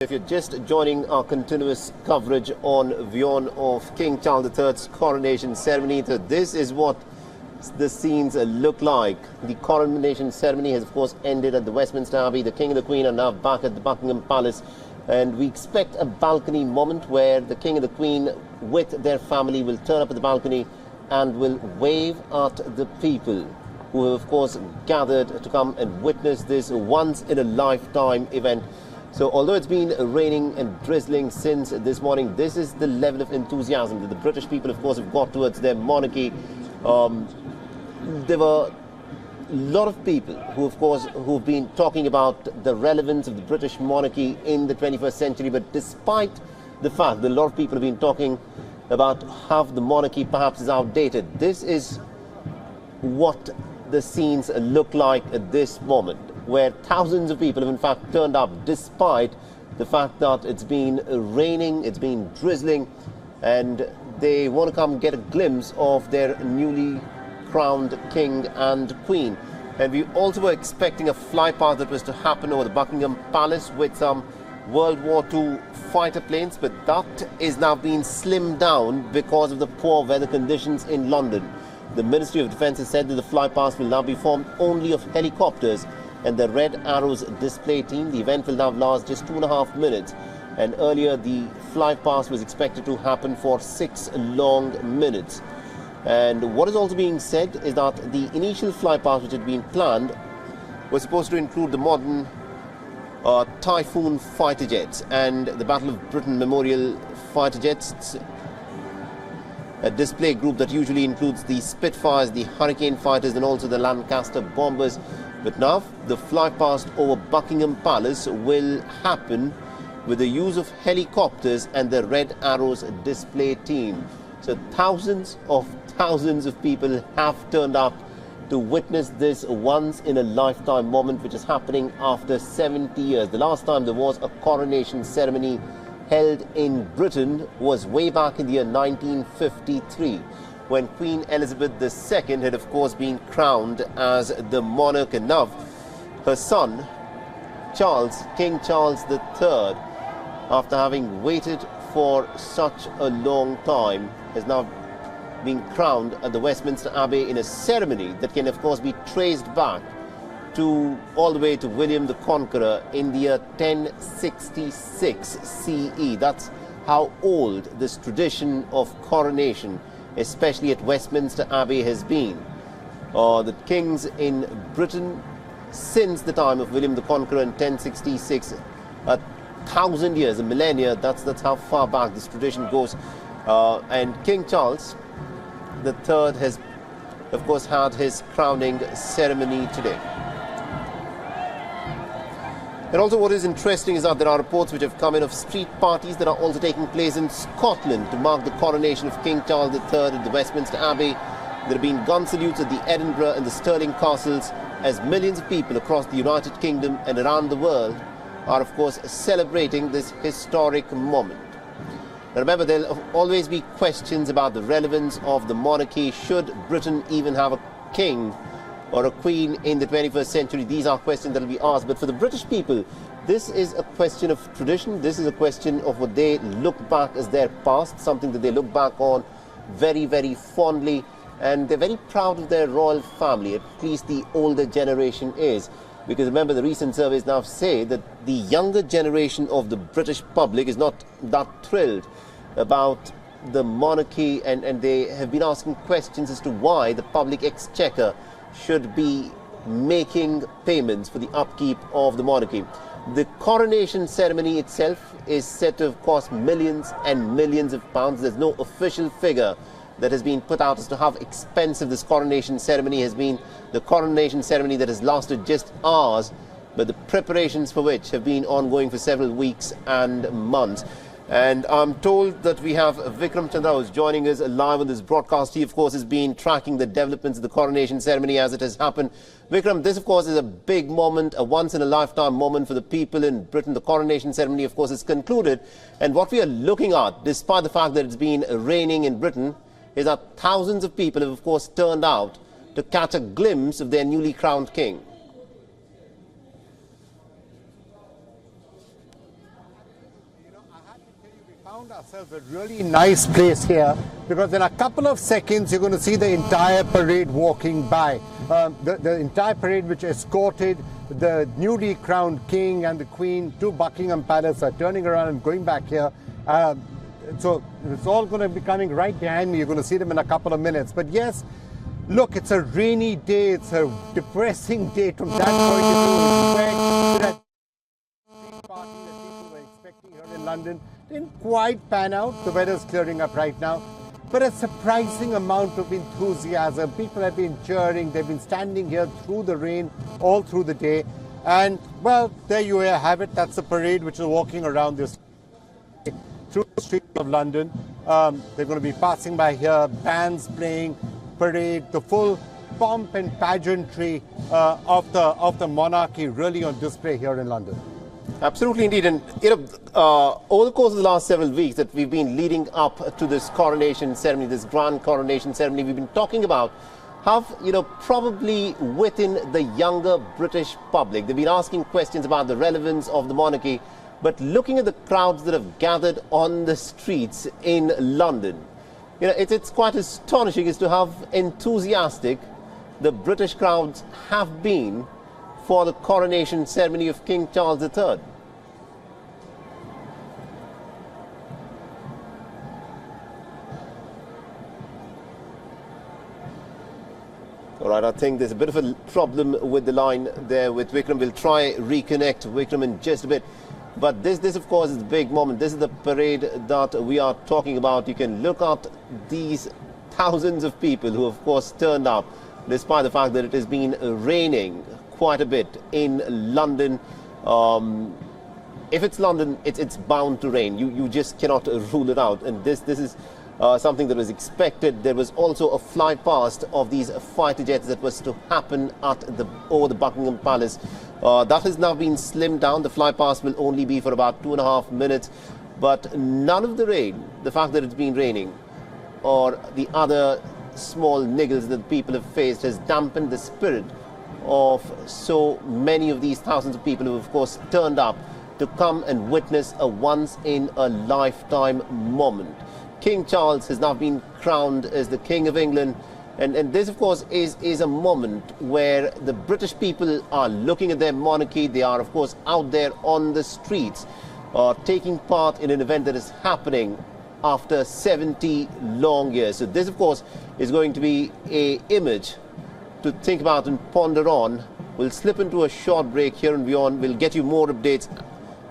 If you're just joining our continuous coverage on WION of King Charles III's coronation ceremony, so this is what the scenes look like. The coronation ceremony has, of course, ended at the Westminster Abbey. The King and the Queen are now back at the Buckingham Palace, and we expect a balcony moment where the King and the Queen, with their family, will turn up at the balcony and will wave at the people who have, of course, gathered to come and witness this once-in-a-lifetime event. So although it's been raining and drizzling since this morning, this is the level of enthusiasm that the British people, of course, have got towards their monarchy. There were a lot of people who, of course, who've been talking about the relevance of the British monarchy in the 21st century. But despite the fact that a lot of people have been talking about how the monarchy perhaps is outdated, this is what the scenes look like at this moment, where thousands of people have in fact turned up despite the fact that it's been raining, it's been drizzling, and they want to come get a glimpse of their newly crowned king and queen. And we also were expecting a flypast that was to happen over the Buckingham Palace with some World War II fighter planes, but that is now being slimmed down because of the poor weather conditions in London. The Ministry of Defence has said that the flypast will now be formed only of helicopters and the Red Arrows display team. The event will now last just 2.5 minutes, and earlier the flypast was expected to happen for 6 long minutes. And what is also being said is that the initial flypast which had been planned was supposed to include the modern Typhoon fighter jets and the Battle of Britain Memorial fighter jets, a display group that usually includes the Spitfires, the Hurricane fighters, and also the Lancaster bombers. But now the flypast over Buckingham Palace will happen with the use of helicopters and the Red Arrows display team. So thousands of people have turned up to witness this once-in-a-lifetime moment, which is happening after 70 years. The last time there was a coronation ceremony held in Britain was way back in the year 1953, when Queen Elizabeth II had, of course, been crowned as the monarch. And now her son, King Charles III, after having waited for such a long time, has now been crowned at the Westminster Abbey in a ceremony that can, of course, be traced back to all the way to William the Conqueror in the year 1066 CE. That's how old this tradition of coronation, especially at Westminster Abbey, has been. The kings in Britain, since the time of William the Conqueror in 1066, 1,000 years, a millennia, that's how far back this tradition goes. And King Charles III has, of course, had his crowning ceremony today. And also what is interesting is that there are reports which have come in of street parties that are also taking place in Scotland to mark the coronation of King Charles III at the Westminster Abbey. There have been gun salutes at the Edinburgh and the Stirling castles, as millions of people across the United Kingdom and around the world are, of course, celebrating this historic moment. Now remember, there will always be questions about the relevance of the monarchy. Should Britain even have a king or a queen in the 21st century? These are questions that will be asked. But for the British people, this is a question of tradition. This is a question of what they look back as their past, something that they look back on very, very fondly. And they're very proud of their royal family, at least the older generation is. Because remember, the recent surveys now say that the younger generation of the British public is not that thrilled about the monarchy, and they have been asking questions as to why the public exchequer should be making payments for the upkeep of the monarchy. The coronation ceremony itself is said to have cost millions and millions of pounds. There's no official figure that has been put out as to how expensive this coronation ceremony has been. The coronation ceremony that has lasted just hours, but the preparations for which have been ongoing for several weeks and months. And I'm told that we have Vikram Chandra who's joining us live on this broadcast. He, of course, has been tracking the developments of the coronation ceremony as it has happened. Vikram, this, of course, is a big moment, a once-in-a-lifetime moment for the people in Britain. The coronation ceremony, of course, is concluded. And what we are looking at, despite the fact that it's been raining in Britain, is that thousands of people have, of course, turned out to catch a glimpse of their newly crowned king. Found ourselves a really nice place here because in a couple of seconds you're going to see the entire parade walking by. The entire parade which escorted the newly crowned king and the queen to Buckingham Palace are turning around and going back here. So it's all going to be coming right behind me. You're going to see them in a couple of minutes. But yes, look, it's a rainy day. It's a depressing day from that point of view. That party that people were expecting here in London didn't quite pan out. The weather's clearing up right now. But a surprising amount of enthusiasm. People have been cheering. They've been standing here through the rain all through the day. And, well, there you have it. That's the parade which is walking around this through the streets of London. They're going to be passing by here, bands playing, parade, the full pomp and pageantry of the monarchy really on display here in London. Absolutely indeed. And over the course of the last several weeks that we've been leading up to this coronation ceremony, this grand coronation ceremony, we've been talking about have, probably within the younger British public, they've been asking questions about the relevance of the monarchy. But looking at the crowds that have gathered on the streets in London, it's quite astonishing as to how enthusiastic the British crowds have been for the coronation ceremony of King Charles III. All right, I think there's a bit of a problem with the line there with Vikram. We'll try reconnect Vikram in just a bit. But this of course is the big moment. This is the parade that we are talking about. You can look at these thousands of people who of course turned up despite the fact that it has been raining quite a bit in London. If it's London, it's bound to rain. You just cannot rule it out. And this is something that was expected. There was also a flypast of these fighter jets that was to happen at over the Buckingham Palace. That has now been slimmed down. The flypast will only be for about 2.5 minutes. But none of the rain, the fact that it's been raining, or the other small niggles that people have faced has dampened the spirit of so many of these thousands of people who of course turned up to come and witness a once-in-a-lifetime moment. King Charles has now been crowned as the King of England, and this of course is a moment where the British people are looking at their monarchy. They are of course out there on the streets taking part in an event that is happening after 70 long years. So this of course is going to be an image to think about and ponder on. We'll slip into a short break here and beyond. We'll get you more updates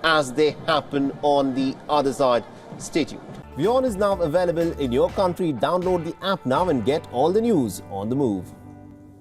as they happen on the other side. Stay tuned. WION is now available in your country. Download the app now and get all the news on the move.